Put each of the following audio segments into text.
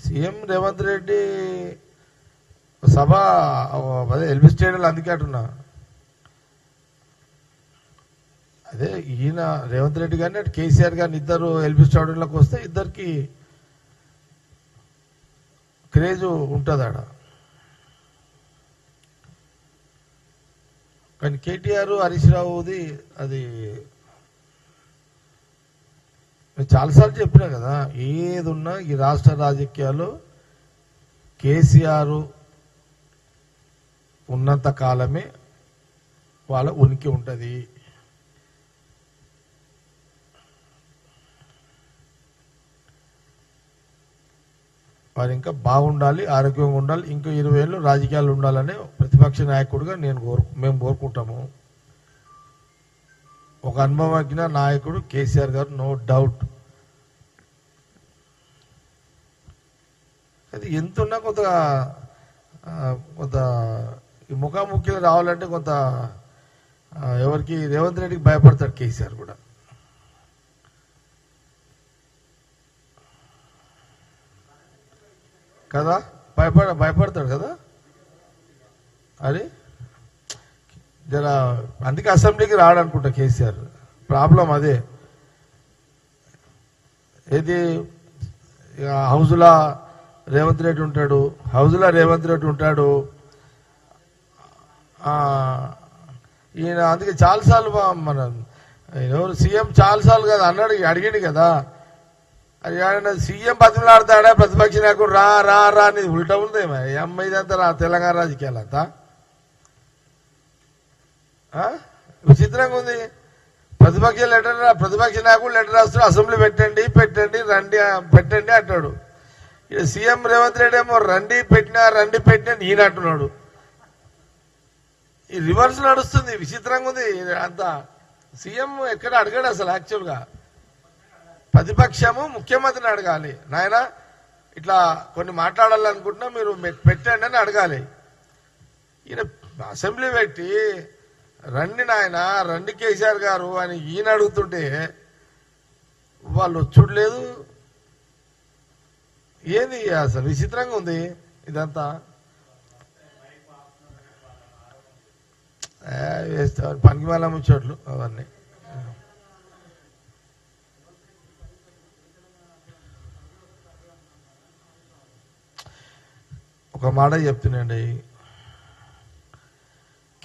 CM Revanth Reddy సభ అదే LB స్టేడియంలో అందుకే అంటున్నా. అదే ఈయన రేవంత్ రెడ్డి గారిని అటు కేసీఆర్ గారిని ఇద్దరు ఎల్బీ స్టేడియంలోకి వస్తే ఇద్దరికి క్రేజ్ ఉంటుంది ఆడ. కానీ కేటీఆర్ హరీష్ రావుది అది నేను చాలాసార్లు చెప్పినా కదా, ఏది ఉన్నా ఈ రాష్ట్ర రాజకీయాల్లో కేసీఆర్ ఉన్నంత కాలమే వాళ్ళ ఉనికి ఉంటుంది. వారు ఇంకా బాగుండాలి, ఆరోగ్యంగా ఉండాలి, ఇంకా 20 ఏళ్ళు రాజకీయాలు ఉండాలని ప్రతిపక్ష నాయకుడిగా మేము కోరుకుంటాము. ఒక అనుభవజ్ఞ నాయకుడు కేసీఆర్ గారు, నో డౌట్. అది ఎంత ఉన్నా కొంత ఈ ముఖాముఖిలో రావాలంటే కొంత ఎవరికి రేవంత్ రెడ్డికి భయపడతాడు కేసీఆర్ కూడా. కదా భయపడతాడు కదా. అది జర అందుకే అసెంబ్లీకి రాడనుకుంటా కేసీఆర్. ప్రాబ్లం అదే. ఏది హౌజ్లా రేవంత్ రెడ్డి ఉంటాడు, ఈయన అందుకే చాలాసార్లు మన ఎవరు సీఎం చాలాసార్లు కదా అన్నాడు, అడిగాడు కదా. అది సీఎం బతిమలాడతాడా ప్రతిపక్ష నాయకుడు రా రా రా అనేది ఉల్టా ఉంది. అమ్మ ఇదంతా తెలంగాణ రాజకీయాలంతా విచిత్రంగా ఉంది. ప్రతిపక్ష నాయకుడు లెటర్ రాస్తాడు, అసెంబ్లీ పెట్టండి అంటాడు. ఇక సీఎం రేవంత్ రెడ్డి ఏమో రండి పెట్టినా ఈయన అంటున్నాడు. ఈ రివర్స్ నడుస్తుంది, విచిత్రంగా ఉంది అంతా. సీఎం ఎక్కడ అడగాడు అసలు. యాక్చువల్గా ప్రతిపక్షము ముఖ్యమంత్రిని అడగాలి, నాయన ఇట్లా కొన్ని మాట్లాడాలనుకుంటున్నా మీరు పెట్టండి అని అడగాలి. ఈయన అసెంబ్లీ పెట్టి రండి నాయన రండి కేసీఆర్ గారు అని ఈయన అడుగుతుంటే వాళ్ళు వచ్చుడు లేదు. ఏది అసలు విచిత్రంగా ఉంది ఇదంతా. వేస్తారు పనికి మళ్ళా ముచ్చట్లు అవన్నీ. ఒక మాట చెప్తున్నాండి,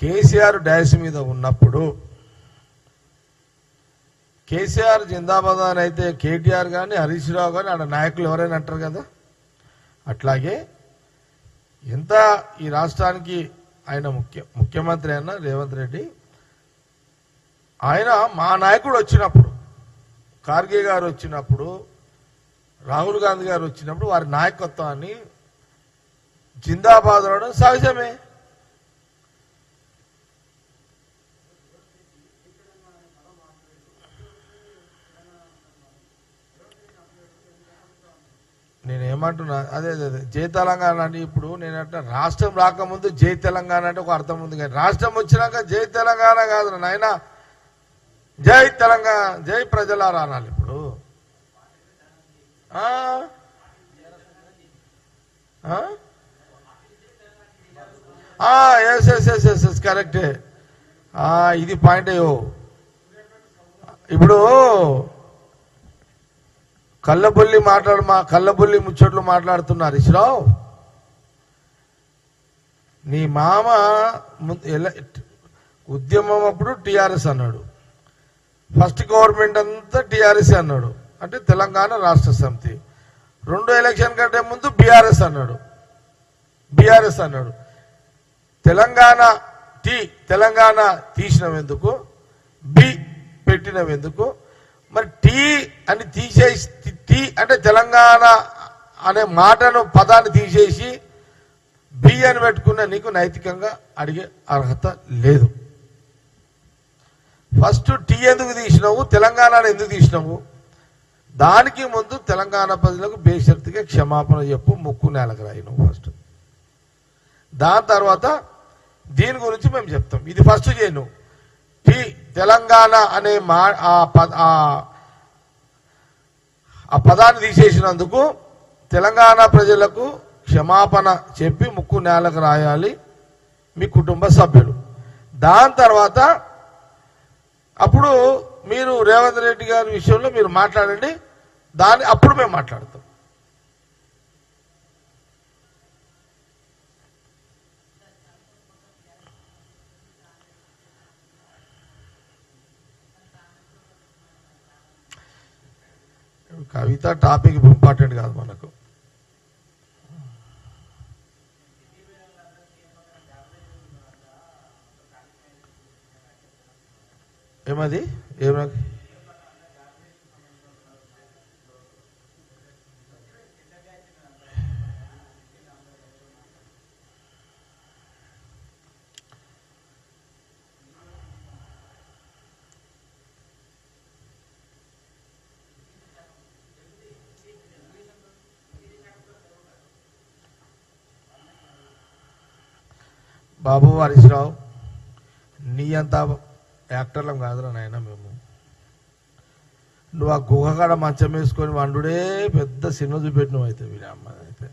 కేసీఆర్ డాష్ మీద ఉన్నప్పుడు కేసీఆర్ జిందాబాద్ అని అయితే కేటీఆర్ కానీ హరీష్ రావు కానీ ఆడ నాయకులు ఎవరైనా అంటారు కదా. అట్లాగే ఎంత ఈ రాష్ట్రానికి ఆయన ముఖ్యమంత్రి అయినా రేవంత్ రెడ్డి, ఆయన మా నాయకుడు వచ్చినప్పుడు, ఖార్గే గారు వచ్చినప్పుడు, రాహుల్ గాంధీ గారు వచ్చినప్పుడు వారి నాయకత్వాన్ని జిందాబాద్ అనడం సహజమే. నేనేమంటున్నా అదే జై తెలంగాణ అని. ఇప్పుడు నేనంటే రాష్ట్రం రాకముందు జై తెలంగాణ అంటే ఒక అర్థం ఉంది, కానీ రాష్ట్రం వచ్చినాక జై తెలంగాణ కాదు నాయన, జై తెలంగాణ జై ప్రజలారా అనాలి. ఇప్పుడు ఎస్ కరెక్టే. ఇది పాయింట్. ఇప్పుడు కళ్ళబొల్లి ముచ్చట్లు మాట్లాడుతున్నారు హరీశ్రావు. నీ మామ ఉద్యమం అప్పుడు టీఆర్ఎస్ అన్నాడు, ఫస్ట్ గవర్నమెంట్ అంతా టీఆర్ఎస్ అన్నాడు, అంటే తెలంగాణ రాష్ట్ర సమితి. రెండో ఎలక్షన్ కంటే ముందు బీఆర్ఎస్ అన్నాడు. తెలంగాణ తీసినవెందుకు, బి పెట్టినవెందుకు? మరి టీ అని తీసేసి, టీ అంటే తెలంగాణ అనే పదాన్ని తీసేసి బి అని పెట్టుకున్న నీకు నైతికంగా అడిగే అర్హత లేదు. ఫస్ట్ టీ ఎందుకు తీసినావు, తెలంగాణ ఎందుకు తీసినావు? దానికి ముందు తెలంగాణ ప్రజలకు బేషరతుగా క్షమాపణ చెప్పు, ముక్కు నేలకు రాయి నువ్వు ఫస్ట్. దాని తర్వాత దీని గురించి మేము చెప్తాం. ఇది ఫస్ట్ చేయను. తెలంగాణ అనే ఆ పదాన్ని తీసేసినందుకు తెలంగాణ ప్రజలకు క్షమాపణ చెప్పి ముక్కు నేలకు రాయాలి మీ కుటుంబ సభ్యులు. దాని తర్వాత అప్పుడు మీరు రేవంత్ రెడ్డి గారి విషయంలో మీరు మాట్లాడండి, అప్పుడు మేము మాట్లాడతాం. కవిత టాపిక్ ఇంపార్టెంట్ కాదు మనకు. ఏమది ఏమది బాబు హరీష్ రావు, నీ అంత యాక్టర్లం కాదురా నాయన మేము. నువ్వు ఆ గుహకాడ మంచం వేసుకొని వండుడే పెద్ద సినిమా చూపెట్టి నువ్వు అయితే వీరమ్మ అయితే.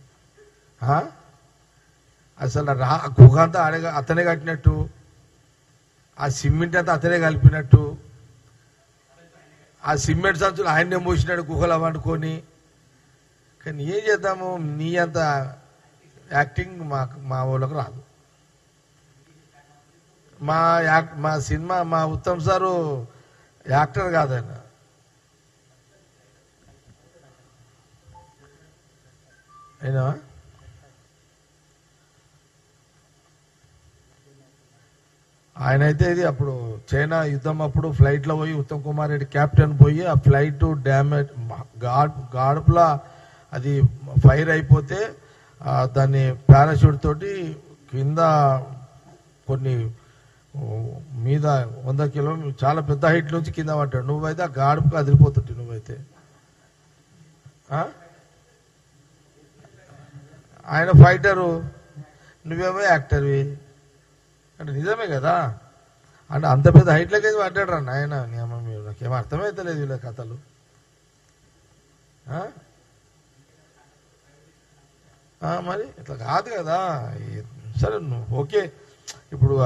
అసలు గుహ అంతా అతనే కట్టినట్టు, ఆ సిమెంట్ అంతా అతనే కలిపినట్టు, ఆ సిమెంట్ సంచులు ఆయన్నే మూసినాడు గుహలో వండుకొని. కానీ ఏం చేద్దాము, నీ అంత యాక్టింగ్ మా వాళ్ళకు రాదు. మా సినిమా మా ఉత్తమ్ సారు యాక్టర్ కాదన్న. అయినా ఆయనైతే ఇది అప్పుడు చైనా యుద్ధం అప్పుడు ఫ్లైట్లో పోయి ఉత్తమ్ కుమార్ రెడ్డి క్యాప్టెన్ పోయి ఆ ఫ్లైట్ డ్యామేజ్ గాడుపులా అది ఫైర్ అయిపోతే దాన్ని పారాషూట్ తోటి కింద కొన్ని మీద 100 కిలోమీటర్ చాలా పెద్ద హైట్ నుంచి కింద పట్టాడు. నువ్వైతే ఆ గాడుపుకి అదిరిపోతుంటే నువ్వైతే. ఆయన ఫైటరు, నువ్వేమో యాక్టర్వి అంటే నిజమే కదా. అంటే అంత పెద్ద హైట్లకి పడ్డాడు రా నాయన. నాకేం అర్థమైతలేదు వీళ్ళ కథలు. మరి ఇట్లా కాదు కదా. సరే నువ్వు ఓకే ఇప్పుడు